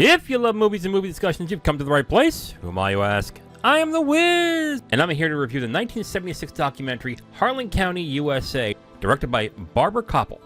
If you love movies and movie discussions, you've come to the right place. Who am I, you ask? I am the Wiz, and I'm here to review the 1976 documentary Harlan County USA, directed by Barbara Koppel.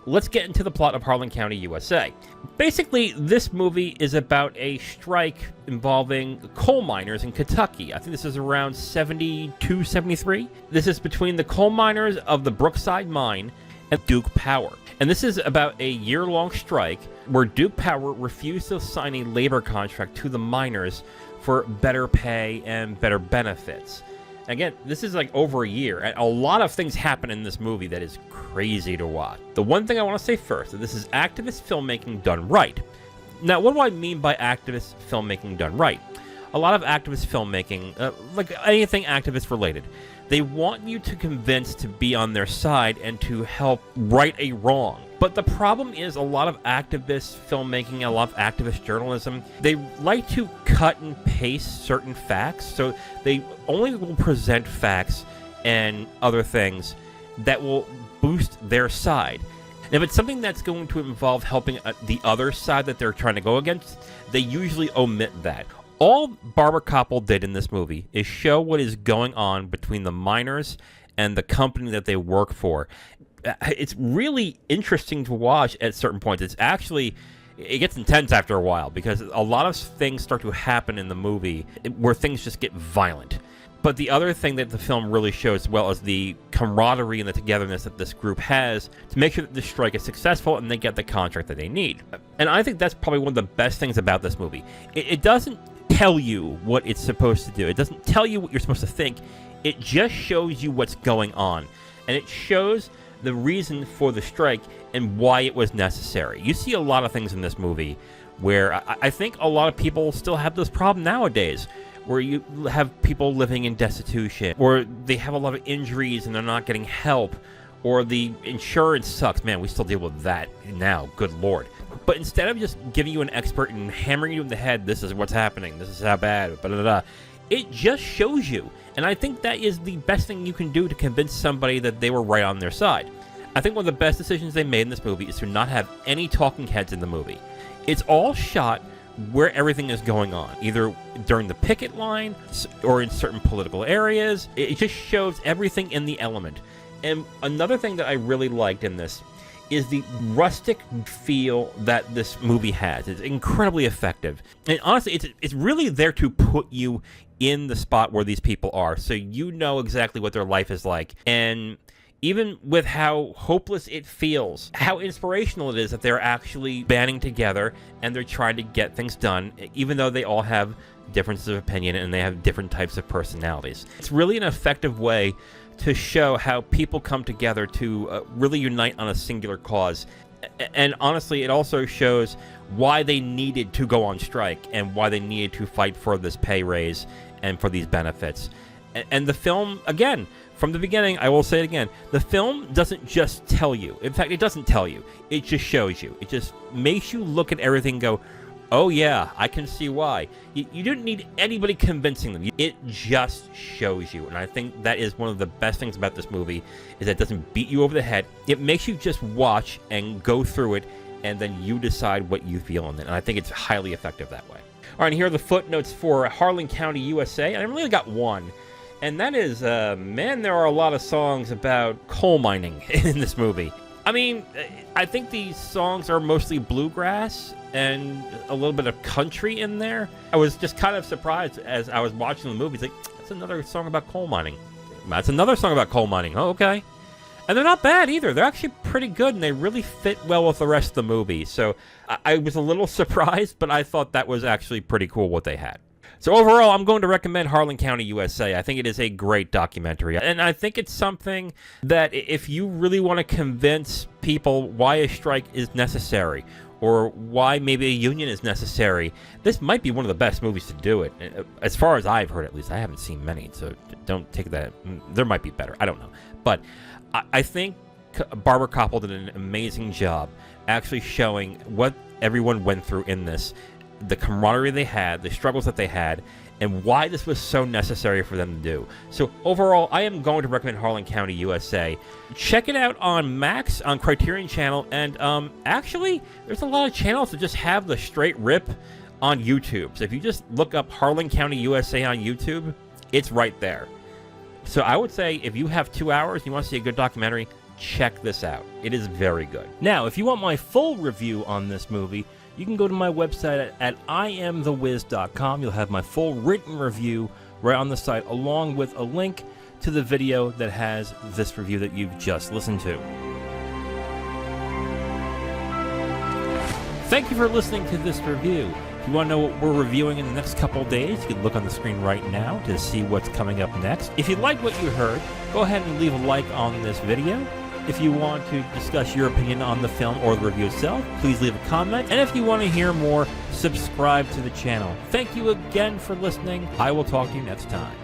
Let's get into the plot of Harlan County USA. Basically, this movie is about a strike involving coal miners in Kentucky. I think this is around 72, 73. This is between the coal miners of the Brookside Mine and Duke Power. And this is about a year-long strike where Duke Power refused to sign a labor contract to the miners for better pay and better benefits. Again, this is like over a year, and a lot of things happen in this movie that is crazy to watch. The one thing I want to say first, that this is activist filmmaking done right. Now, what do I mean by activist filmmaking done right? A lot of activist filmmaking, like anything activist related, they want you to convince to be on their side and to help right a wrong. But the problem is a lot of activist filmmaking, a lot of activist journalism, they like to cut and paste certain facts. So they only will present facts and other things that will boost their side. And if it's something that's going to involve helping the other side that they're trying to go against, they usually omit that. All Barbara Koppel did in this movie is show what is going on between the miners and the company that they work for. It's really interesting to watch at certain points. It gets intense after a while because a lot of things start to happen in the movie where things just get violent. But the other thing that the film really shows as well is the camaraderie and the togetherness that this group has to make sure that the strike is successful and they get the contract that they need. And I think that's probably one of the best things about this movie. It doesn't tell you what it's supposed to do. It doesn't tell you what you're supposed to think. It just shows you what's going on. And it shows the reason for the strike and why it was necessary. You see a lot of things in this movie where I think a lot of people still have this problem nowadays, where you have people living in destitution, or they have a lot of injuries and they're not getting help, or the insurance sucks. Man, we still deal with that now, good Lord. But instead of just giving you an expert and hammering you in the head, this is what's happening, this is how bad, blah, blah, blah, it just shows you. And I think that is the best thing you can do to convince somebody that they were right on their side. I think one of the best decisions they made in this movie is to not have any talking heads in the movie. It's all shot where everything is going on, either during the picket line or in certain political areas. It just shows everything in the element. And another thing that I really liked in this is the rustic feel that this movie has. It's incredibly effective. And honestly, it's really there to put you in the spot where these people are, so you know exactly what their life is like. And even with how hopeless it feels, how inspirational it is that they're actually banding together and they're trying to get things done, even though they all have differences of opinion and they have different types of personalities. It's really an effective way to show how people come together to really unite on a singular cause. And honestly, it also shows why they needed to go on strike and why they needed to fight for this pay raise and for these benefits. And the film, again, from the beginning, I will say it again, the film doesn't just tell you. In fact, it doesn't tell you. It just shows you. It just makes you look at everything and go, oh yeah, I can see why. You didn't need anybody convincing them. It just shows you. And I think that is one of the best things about this movie, is that it doesn't beat you over the head. It makes you just watch and go through it, and then you decide what you feel in it. And I think it's highly effective that way. All right, and here are the footnotes for Harlan County, USA. And I really got one. And that is, man, there are a lot of songs about coal mining in this movie. I mean, I think these songs are mostly bluegrass and a little bit of country in there. I was just kind of surprised as I was watching the movie. It's like, that's another song about coal mining. That's another song about coal mining. Oh, okay. And they're not bad either. They're actually pretty good, and they really fit well with the rest of the movie. So I was a little surprised, but I thought that was actually pretty cool what they had. So overall, I'm going to recommend Harlan County, USA. I think it is a great documentary. And I think it's something that if you really want to convince people why a strike is necessary, or why maybe a union is necessary, this might be one of the best movies to do it. As far as I've heard, at least. I haven't seen many, so don't take that. There might be better. I don't know. But I think Barbara Koppel did an amazing job actually showing what everyone went through in this, the camaraderie they had, the struggles that they had, and why this was so necessary for them to do. So overall, I am going to recommend Harlan County, USA. Check it out on Max, on Criterion Channel, and actually, there's a lot of channels that just have the straight rip on YouTube. So if you just look up Harlan County USA on YouTube, it's right there. So I would say if you have 2 hours and you want to see a good documentary, check this out. It is very good. Now, if you want my full review on this movie, you can go to my website at IamTheWiz.com. You'll have my full written review right on the site, along with a link to the video that has this review that you've just listened to. Thank you for listening to this review. If you want to know what we're reviewing in the next couple of days, you can look on the screen right now to see what's coming up next. If you like what you heard, go ahead and leave a like on this video. If you want to discuss your opinion on the film or the review itself, please leave a comment. And if you want to hear more, subscribe to the channel. Thank you again for listening. I will talk to you next time.